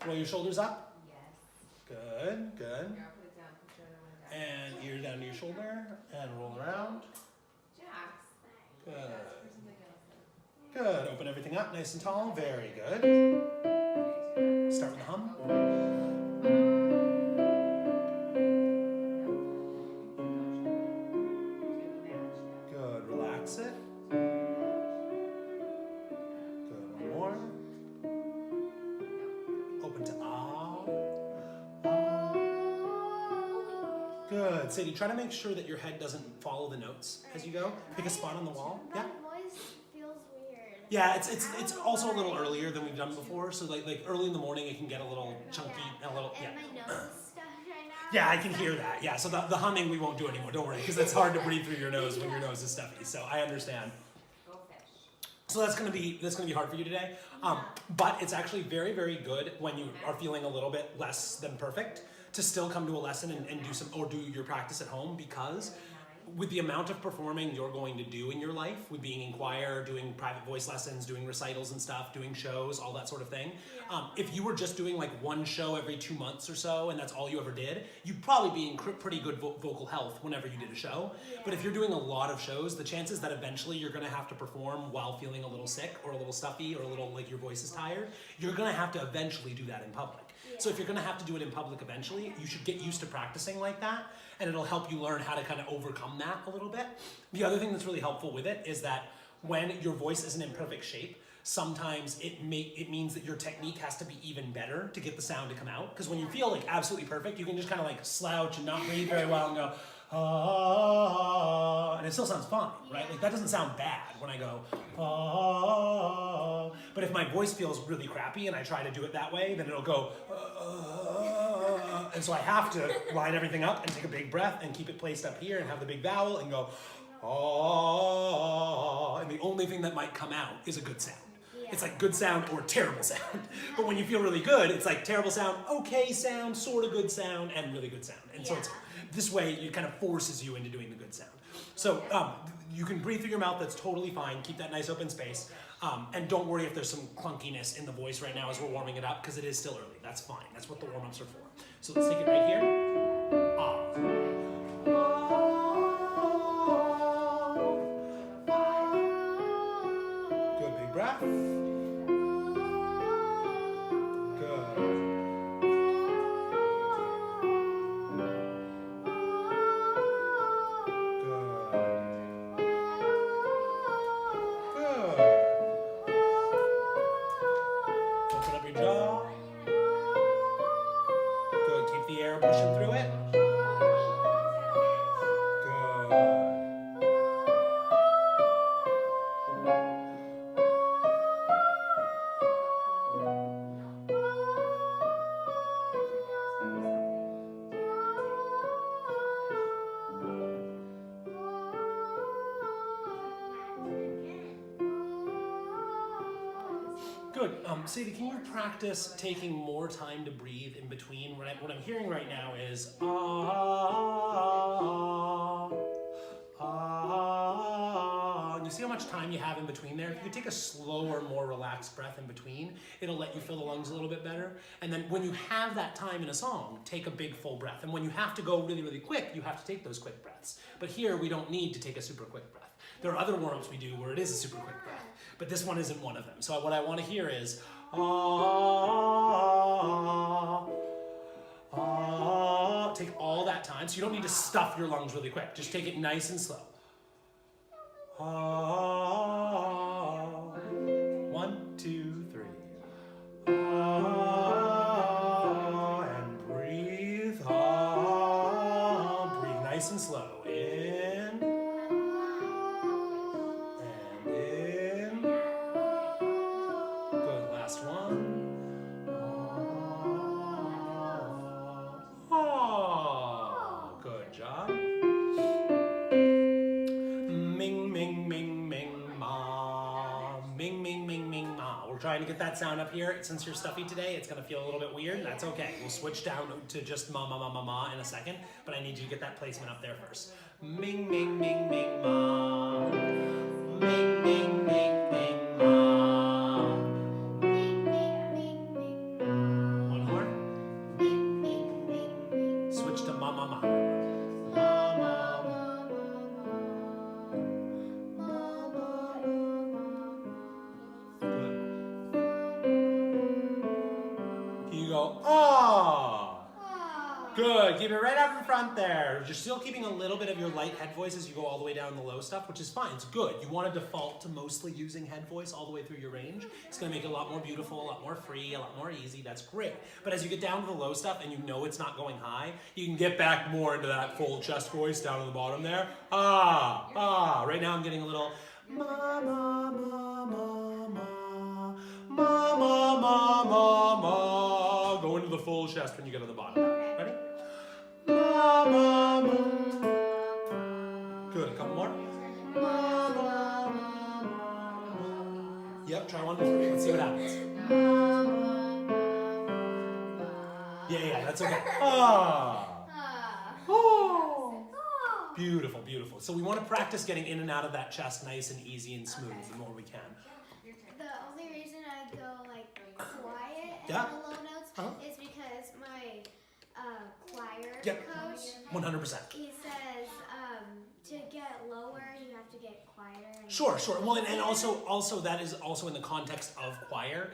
Roll your shoulders up. Yes. Good, good. Here, I'll put it down. Put your other one down. And ear down to your shoulder and roll around. Jax. Good. Ask for something else then. Good. Open everything up nice and tall. Very good. Start with the hum. Good. Relax it. Good. One more. Open to ah. Ah. Good. Sadie, try to make sure that your head doesn't follow the notes as you go. Pick a spot on the wall. Yeah. My voice feels weird. Yeah, it's also a little earlier than we've done before. So like early in the morning, it can get a little chunky and a little And my nose stuff right now. Yeah, I can hear that. Yeah, so the humming we won't do anymore. Don't worry, because it's hard to breathe through your nose when your nose is stuffy. So I understand. Go fish. So that's gonna be hard for you today. But it's actually very, very good when you are feeling a little bit less than perfect to still come to a lesson and do your practice at home, because with the amount of performing you're going to do in your life, with being in choir, doing private voice lessons, doing recitals and stuff, doing shows, all that sort of thing, if you were just doing like one show every 2 months or so and that's all you ever did, you'd probably be in pretty good vocal health whenever you did a show. But if you're doing a lot of shows, the chances that eventually you're going to have to perform while feeling a little sick or a little stuffy or a little like your voice is tired, you're going to have to eventually do that in public. So if you're going to have to do it in public eventually, you should get used to practicing like that, and it'll help you learn how to kind of overcome that a little bit. The other thing that's really helpful with it is that when your voice isn't in perfect shape, sometimes it means that your technique has to be even better to get the sound to come out. Because when you feel like absolutely perfect, you can just kind of like slouch and not breathe very well and go, ah, and it still sounds fine, right? Like that doesn't sound bad when I go, ah. But if my voice feels really crappy and I try to do it that way, then it'll go, and so I have to line everything up and take a big breath and keep it placed up here and have the big vowel and go, ah, and the only thing that might come out is a good sound. It's like good sound or terrible sound. But when you feel really good, it's like terrible sound, okay sound, sort of good sound, and really good sound. And so it's this way it kind of forces you into doing the good sound. So you can breathe through your mouth, that's totally fine. Keep that nice open space. And don't worry if there's some clunkiness in the voice right now as we're warming it up, because it is still early. That's fine. That's what the warm-ups are for. So let's take it right here. Ah. Good big breath. Pushing through it. Good. Good. Sadie, can you practice taking more time to breathe in between? What I'm hearing right now is ah, ah. And you see how much time you have in between there? If you could take a slower, more relaxed breath in between, it'll let you fill the lungs a little bit better. And then when you have that time in a song, take a big full breath. And when you have to go really, really quick, you have to take those quick breaths. But here, we don't need to take a super quick breath. There are other warm-ups we do where it is a super quick breath, but this one isn't one of them. So what I want to hear is ah, ah. Take all that time. So you don't need to stuff your lungs really quick. Just take it nice and slow. Ah. 1, 2, 3. Ah. And breathe. Ah. Breathe nice and slow. Trying to get that sound up here. Since you're stuffy today, it's gonna feel a little bit weird. That's okay. We'll switch down to just ma ma ma ma ma in a second, but I need you to get that placement up there first. Ming ming ming ming ma. Ming ming ming ming ma. Ming ming ming ming. go, ah. Oh. Good, keep it right up in front there. You're still keeping a little bit of your light head voice as you go all the way down the low stuff, which is fine, it's good. You want to default to mostly using head voice all the way through your range. It's gonna make it a lot more beautiful, a lot more free, a lot more easy, that's great. But as you get down to the low stuff and you know it's not going high, you can get back more into that full chest voice down at the bottom there. Ah, ah, right now I'm getting a little ma, ma, ma, ma, ma, ma, ma, ma, ma, ma. Go into the full chest when you get to the bottom. Ready? Ma, ma, ma. Good, a couple more. Ma, ma, ma, ma. Yep, try one more. Let's see what happens. Yeah, that's okay. Ah. Oh. Beautiful, beautiful. So we want to practice getting in and out of that chest nice and easy and smooth the more we can. The only reason I go like quiet and Yeah. the low notes is because my choir Yep. coach 100%. he says to get lower you have to get quieter. And Sure. Well, and also that is also in the context of choir.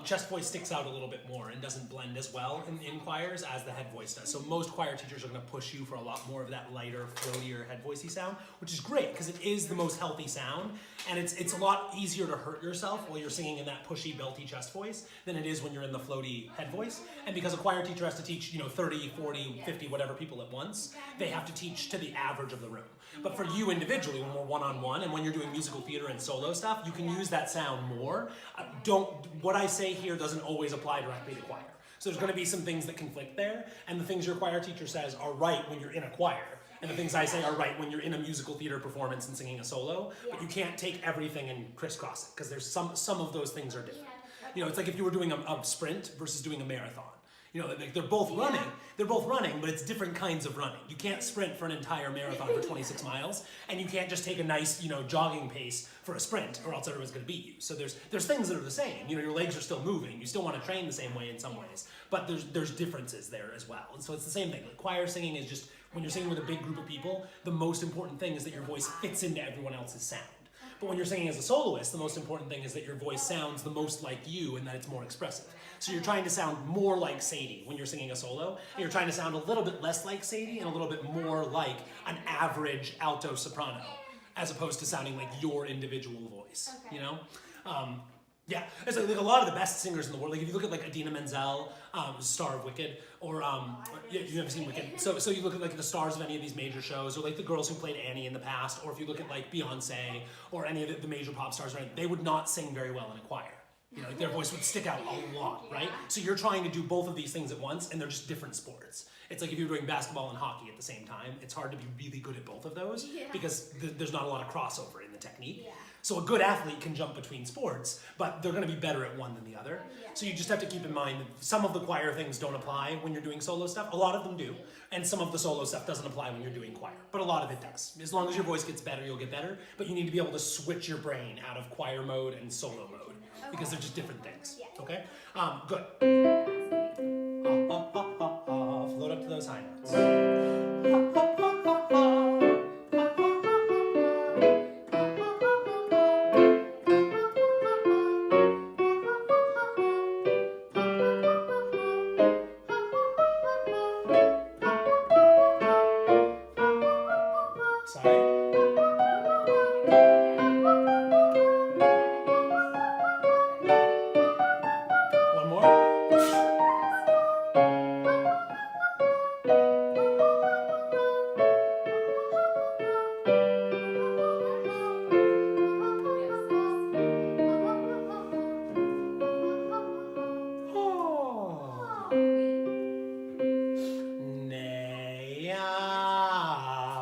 Chest voice sticks out a little bit more and doesn't blend as well in choirs as the head voice does. So most choir teachers are going to push you for a lot more of that lighter, throatier head voicey sound, which is great because it is the most healthy sound, and it's a lot easier to hurt yourself while you're singing in that pushy, belty chest voice than it is when you're in the floaty head voice. And because a choir teacher has to teach 30, 40, 50, whatever people at once, they have to teach to the average of the room. But for you individually, when we're one-on-one and when you're doing musical theater and solo stuff, you can use that sound more. What I say here doesn't always apply directly to choir. So there's going to be some things that conflict there, and the things your choir teacher says are right when you're in a choir, and the things I say are right when you're in a musical theater performance and singing a solo, but you can't take everything and crisscross it, because there's some of those things are different. It's like if you were doing a sprint versus doing a marathon. They're both running, but it's different kinds of running. You can't sprint for an entire marathon for 26 miles, and you can't just take a nice, jogging pace for a sprint, or else everyone's gonna beat you. So there's things that are the same. Your legs are still moving. You still want to train the same way in some ways, but there's differences there as well. And so it's the same thing. Like choir singing is just, when you're singing with a big group of people, the most important thing is that your voice fits into everyone else's sound. But when you're singing as a soloist, the most important thing is that your voice sounds the most like you and that it's more expressive. So you're trying to sound more like Sadie when you're singing a solo, and you're trying to sound a little bit less like Sadie and a little bit more like an average alto soprano, as opposed to sounding like your individual voice, Yeah, it's like a lot of the best singers in the world. Like if you look at like Idina Menzel, star of Wicked, or you've never seen Wicked. So you look at like the stars of any of these major shows, or like the girls who played Annie in the past, or if you look at like Beyonce or any of the major pop stars, right? They would not sing very well in a choir. Like their voice would stick out a lot, right? So you're trying to do both of these things at once, and they're just different sports. It's like if you're doing basketball and hockey at the same time, it's hard to be really good at both of those because there's not a lot of crossover in the technique. So a good athlete can jump between sports, but they're going to be better at one than the other. So you just have to keep in mind that some of the choir things don't apply when you're doing solo stuff. A lot of them do. And some of the solo stuff doesn't apply when you're doing choir. But a lot of it does. As long as your voice gets better, you'll get better. But you need to be able to switch your brain out of choir mode and solo mode because they're just different things. Okay? Good. Float up to those high notes. One more.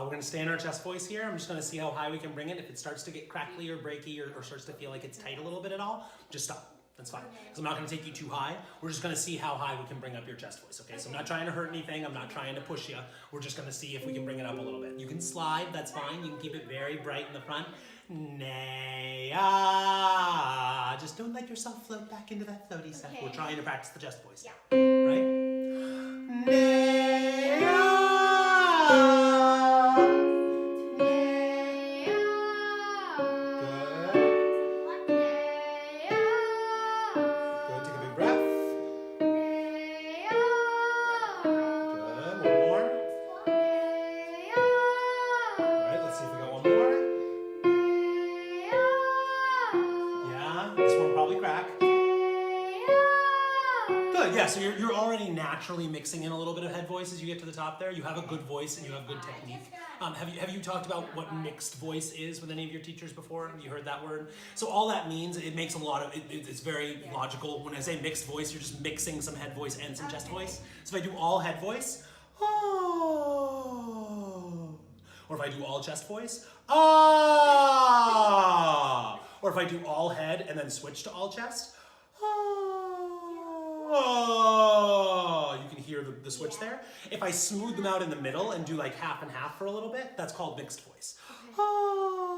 We're going to stay in our chest voice here. I'm just going to see how high we can bring it. If it starts to get crackly or breaky or starts to feel like it's tight a little bit at all, just stop. That's fine. Because I'm not going to take you too high. We're just going to see how high we can bring up your chest voice, okay? So I'm not trying to hurt anything. I'm not trying to push you. We're just going to see if we can bring it up a little bit. You can slide. That's fine. You can keep it very bright in the front. Just don't let yourself float back into that floaty stuff. We're trying to practice the chest voice. Right? Good. Take a big breath. Good, yeah, so you're already naturally mixing in a little bit of head voice as you get to the top there. You have a good voice and you have good technique. Have you talked about what mixed voice is with any of your teachers before? Have you heard that word? So all that means, it makes a lot of, it's very logical. When I say mixed voice, you're just mixing some head voice and some chest voice. So if I do all head voice, oh. Or if I do all chest voice, ah. Or if I do all head and then switch to all chest, oh, you can hear the switch there. If I smooth them out in the middle and do like half and half for a little bit, that's called mixed voice. Oh.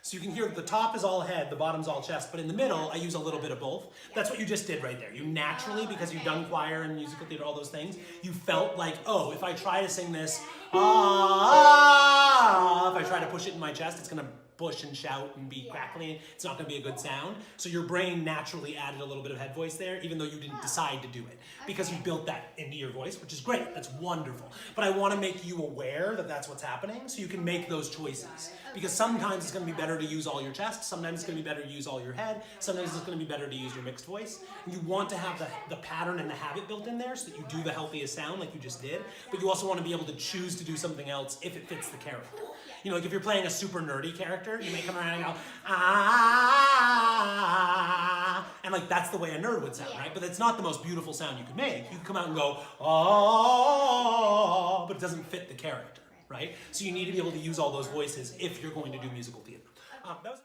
So you can hear the top is all head, the bottom's all chest, but in the middle, I use a little bit of both. That's what you just did right there. You naturally, because you've done choir and musical theater, all those things, you felt like, oh, if I try to sing this, if I try to push it in my chest, it's gonna push and shout and be crackly. It's not going to be a good sound. So your brain naturally added a little bit of head voice there, even though you didn't decide to do it, because you built that into your voice, which is great. That's wonderful. But I want to make you aware that that's what's happening, so you can make those choices. Because sometimes it's going to be better to use all your chest. Sometimes it's going to be better to use all your head. Sometimes it's going to be better to use your mixed voice. And you want to have the pattern and the habit built in there so that you do the healthiest sound like you just did. But you also want to be able to choose to do something else if it fits the character. You know, like if you're playing a super nerdy character, you may come around and go, ah, and like that's the way a nerd would sound, right? But it's not the most beautiful sound you could make. You could come out and go, oh, but it doesn't fit the character, right? So you need to be able to use all those voices if you're going to do musical theater. That was